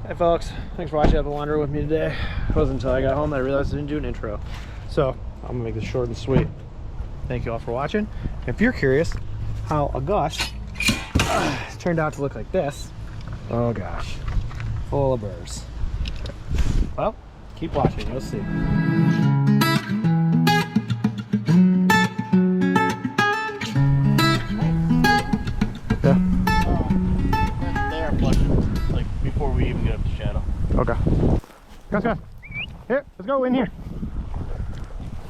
Hey folks, thanks for watching Upland with me today. It wasn't until I got home that I realized I didn't do an intro. So I'm gonna make this short and sweet. Thank you all for watching. If you're curious how a gush turned out to look like this, oh gosh, full of burrs. Well, keep watching, you'll see. Yeah. They are flushing, like before we even get up to shadow. Okay. Go. Here, let's go in here.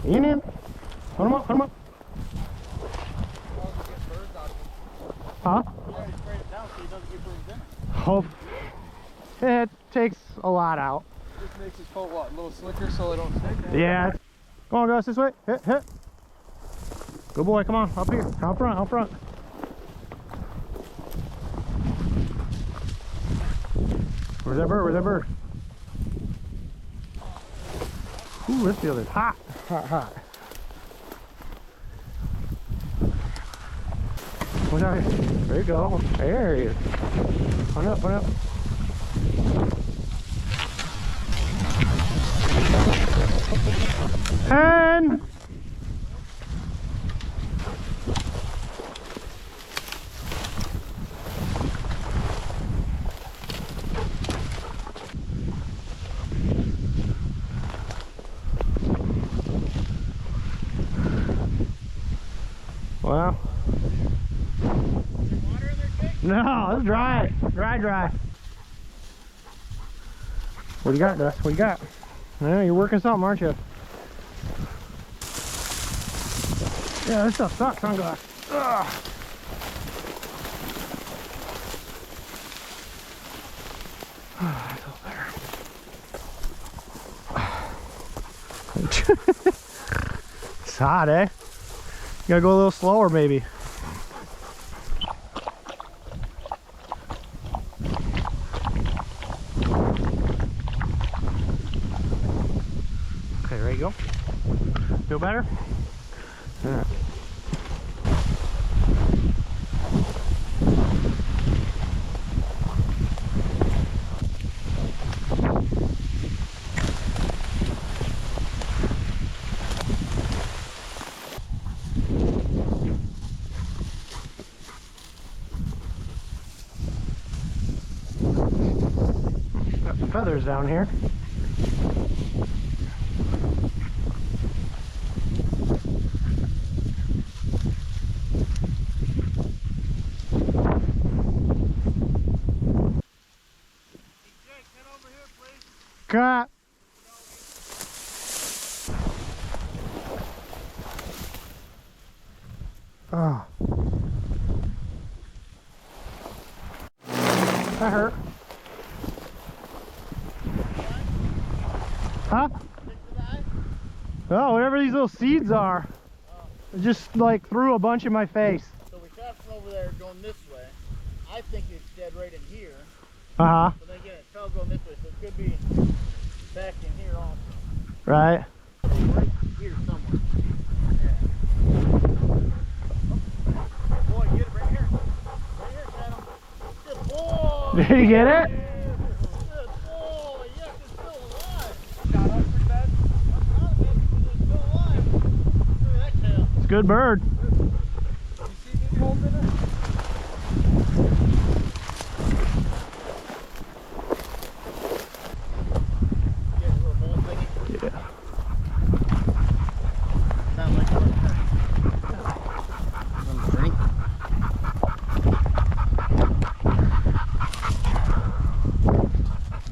In. Put them up, put them up. Huh? Hope it takes a lot out. This makes his coat what? A little slicker so they don't stick? Yeah. Come on, guys, this way. Hit. Good boy, come on, up here. Out front. Where's that bird? Ooh, this field is hot. What's out here? There you go. There he is. Run up. And well, no, it's dry. What do you got, Dust? What you got? Yeah, you're working something, aren't you? Yeah, this stuff sucks, huh, guys? Ugh. I feel better. It's hot, eh? You gotta go a little slower, maybe. Okay, ready to go? Feel better? All right. Got some feathers down here. Cut. Oh. That hurt. Huh? Oh, whatever these little seeds are. It just like threw a bunch in my face. So we shot from over there going this way. I think it's dead right in here. Uh-huh. But then again, it fell going this way, so it could be back in here also. Right. Right here somewhere. Yeah. Boy, get it right here. Right here, Shadow. Good boy. Did you get it? Good boy. Yes, it's still alive. Shot up pretty bad. Not bad because it's still alive. Look at that tail. It's a good bird. You see any holes in it? Get a little hole thingy. Yeah. Sound like a drink.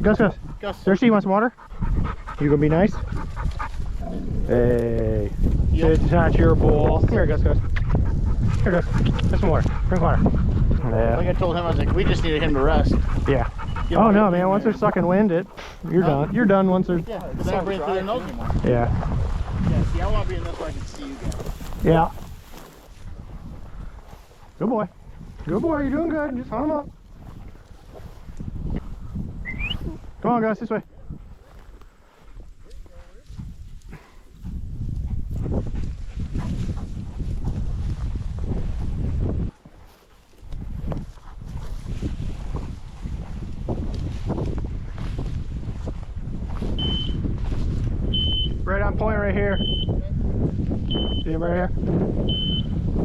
Gus. Thirsty? You want some water? You gonna be nice? Hey. Yep. It's not your bowl. Come here, Gus. Here, Gus. Have some water. Drink water. Yeah. Like I told him, I was like, we just needed him to rest. Yeah. Oh no, man. Once they're sucking wind, you're done. You're done once they're. Yeah, because I don't breathe through their nose anymore. Yeah. Yeah, see, I want to be in this where I can see you guys. Yeah. Good boy. You're doing good. Just hunt them up. Come on, guys. This way. on point right here. See him right here?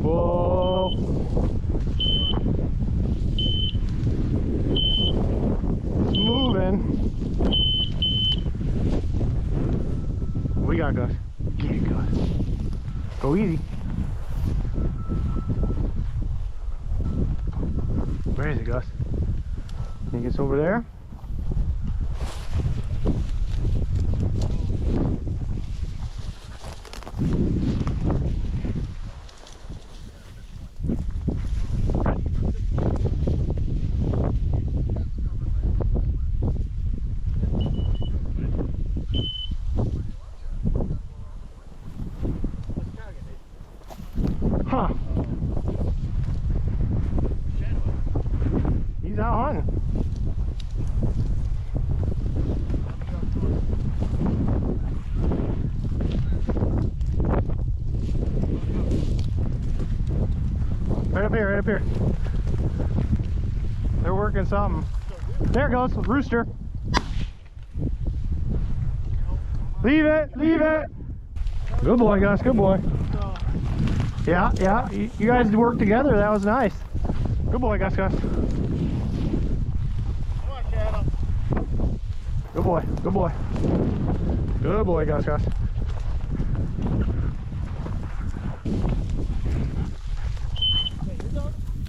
Whoa. It's moving. What we got, Gus? Get it, Gus. Go easy. Where is it, Gus? Think it's over there? Huh. He's out hunting. Right up here, right up here. They're working something. There it goes, rooster. Leave it, leave it. Good boy, Gus, good boy. Yeah, yeah, you guys worked together, that was nice. Good boy, Gus, Gus. Come on, Shadow. Good boy, good boy. Good boy, Gus, Gus.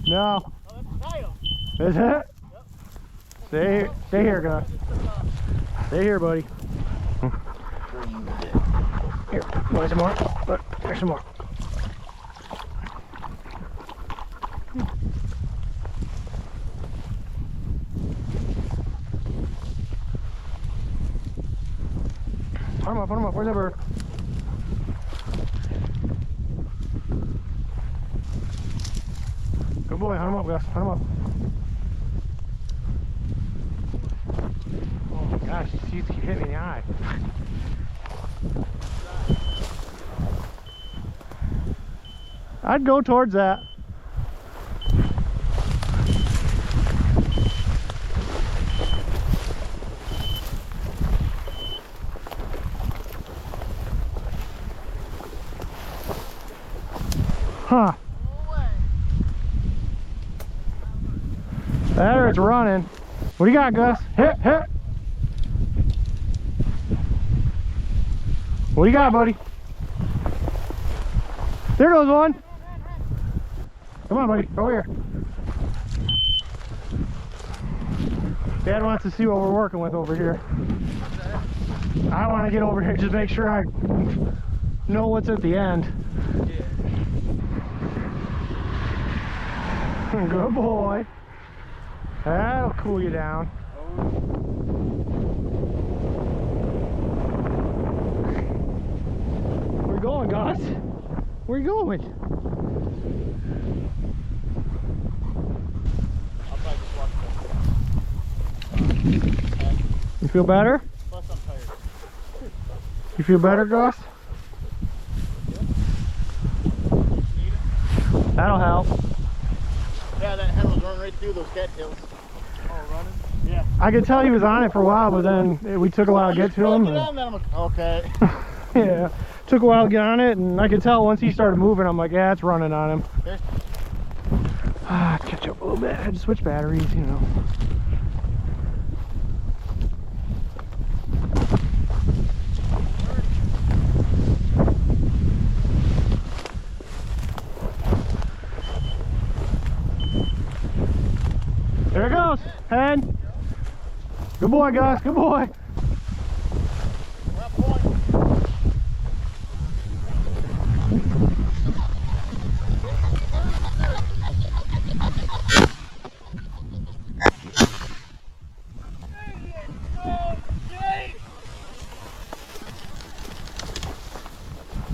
No. Oh, that's a title. Is it? Yep. Stay here, Gus. Stay here, buddy. Here, want some more? Look, there's some more. Put him up, where's that bird? Good boy, hunt him up, Gus, hunt him up. Oh my gosh, you hit me in the eye. I'd go towards that. Huh. There it's running. What do you got, Gus? Hit, hit. What do you got, buddy? There goes one. Come on, buddy. Over here. Dad wants to see what we're working with over here. I want to get over here, just make sure I know what's at the end. Good boy. That'll cool you down. Where you going, Gus? Where you going? I'll probably just watch this. You feel better? Plus I'm tired. You feel better, Gus? That'll help. Yeah, that hen was running right through those cattails. Oh, running? Yeah. I could tell he was on it for a while, but then we took a while to get to him. Get on that, I'm like, okay. Yeah, took a while to get on it, and I could tell once he started moving, I'm like, yeah, it's running on him. There's- Catch up a little bit. I had to switch batteries, you know. There it goes, head. Good boy, Gus, good boy. We're at point.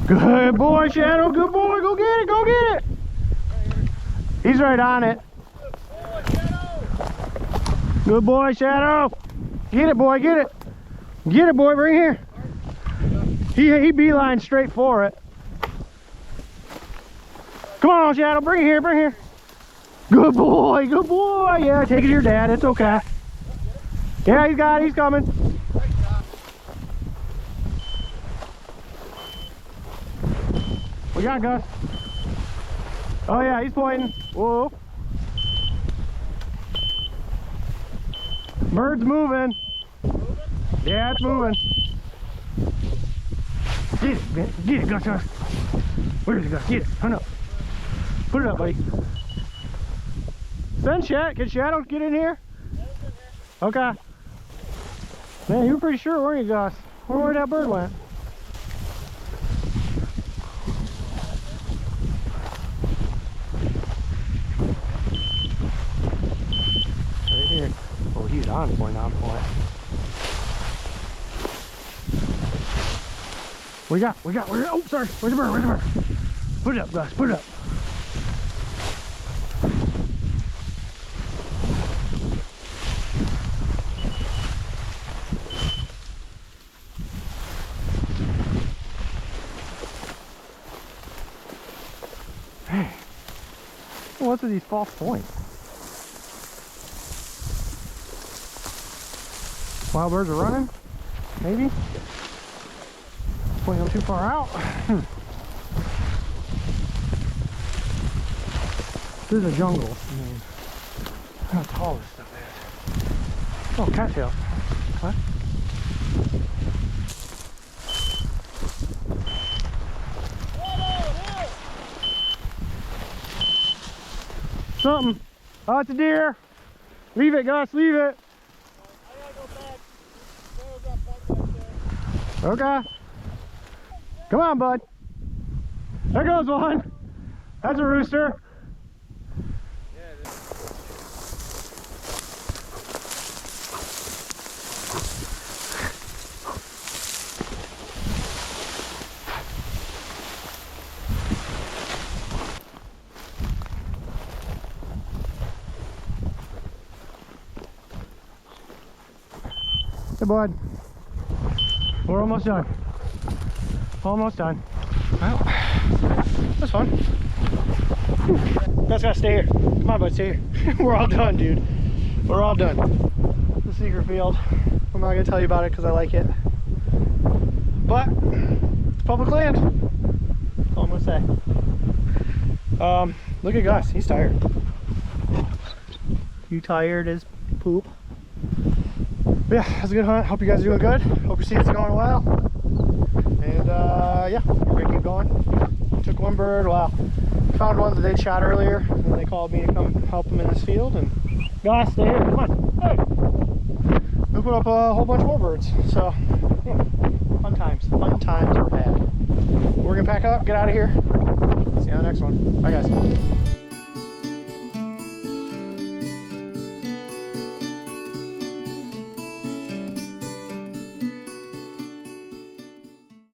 Good boy, Shadow, good boy. Go get it, go get it. He's right on it. Good boy, Shadow. Get it, boy, get it. Get it, boy, bring it here. He beeline straight for it. Come on, Shadow, bring it here, bring it here. Good boy, good boy. Yeah, take it to your dad, it's okay. Yeah, he's got it, he's coming. got Gus? Oh yeah, he's pointing. Whoa. Bird's moving. Yeah, it's moving. Get it, man. Get it, Gus. Where's it, Gus? Get it. Hunt up. Put it up, buddy. Send Shat. Can Shadow get in here? Okay. Man, you were pretty sure, weren't you, Gus? Where that bird went? Right here. Oh, he's on point, on point. We got, oh, sorry. Where's the bird? Where's the bird? Put it up, Gus. Put it up. Hey, what's with these false points? Wild birds are running? Maybe? Pointing them too far out. This is a jungle. I mean, how tall this stuff is. Oh, cattail. What? Something. Oh, it's a deer. Leave it, Gus. Leave it. I gotta go back. Sarah got buck back there. Okay. Come on, bud. There goes one. That's a rooster. Yeah, it is. Hey, bud. We're almost done. Almost done. Well, that's fun. That's gotta stay here. Come on, bud, stay here. We're all done, dude. We're all done. The secret field. I'm not gonna tell you about it because I like it. But it's public land. That's all I'm gonna say. Look at Gus. He's tired. You tired as poop? But yeah, that's a good hunt. Hope you guys are doing good. Hope your season's going well. And yeah, we're gonna keep going. Took one bird. Wow. Found one that they shot earlier, and then they called me to come help them in this field. And guys, stay here. Come on. Hey. We put up a whole bunch more birds. So yeah, fun times. Fun times are had. We're gonna pack up, get out of here. See you on the next one. Bye, guys.